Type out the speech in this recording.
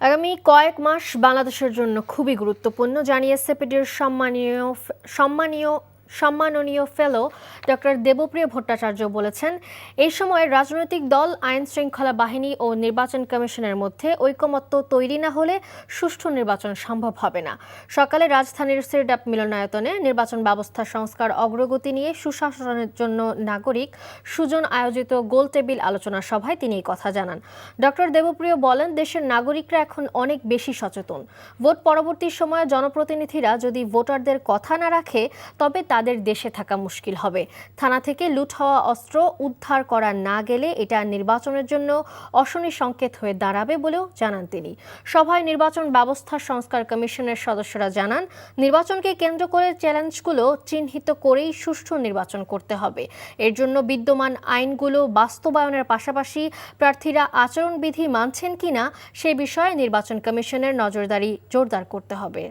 আগামী কয়েক মাস বাংলাদেশের জন্য খুবই গুরুত্বপূর্ণ জানিয়ে সেপিডির সম্মানীয় সম্মাননীয় ফেলো ডক্টর দেবপ্রিয় ভট্টাচার্য বলেছেন, এই সময় রাজনৈতিক দল, আইন শৃঙ্খলা বাহিনী ও নির্বাচন কমিশনের মধ্যে ঐকমত্য তৈরি না হলে সুষ্ঠু নির্বাচন সম্ভব হবে না। সকালে রাজধানীর সিরডাপ মিলনায়তনে নির্বাচন ব্যবস্থা সংস্কার অগ্রগতি নিয়ে সুশাসনের জন্য নাগরিক সুজন আয়োজিত গোলটেবিল আলোচনা সভায় তিনি এই কথা জানান। ডক্টর দেবপ্রিয় বলেন, দেশের নাগরিকরা এখন অনেক বেশি সচেতন। ভোট পরবর্তী সময়ে জনপ্রতিনিধিরা যদি ভোটারদের কথা না রাখে তবে তাদের দেশে থাকা মুশকিল হবে। থানা থেকে লুট হওয়া অস্ত্র উদ্ধার করা না গেলে এটা নির্বাচনের জন্য অশনি সংকেত হয়ে দাঁড়াবে বলেও জানান তিনি। সভায় নির্বাচন ব্যবস্থা সংস্কার কমিশনের সদস্যরা জানান, নির্বাচনকে কেন্দ্র করে চ্যালেঞ্জগুলো চিহ্নিত করেই সুষ্ঠু নির্বাচন করতে হবে। এর জন্য বিদ্যমান আইনগুলো বাস্তবায়নের পাশাপাশি প্রার্থীরা আচরণবিধি মানছেন কিনা সে বিষয়ে নির্বাচন কমিশনের নজরদারি জোরদার করতে হবে।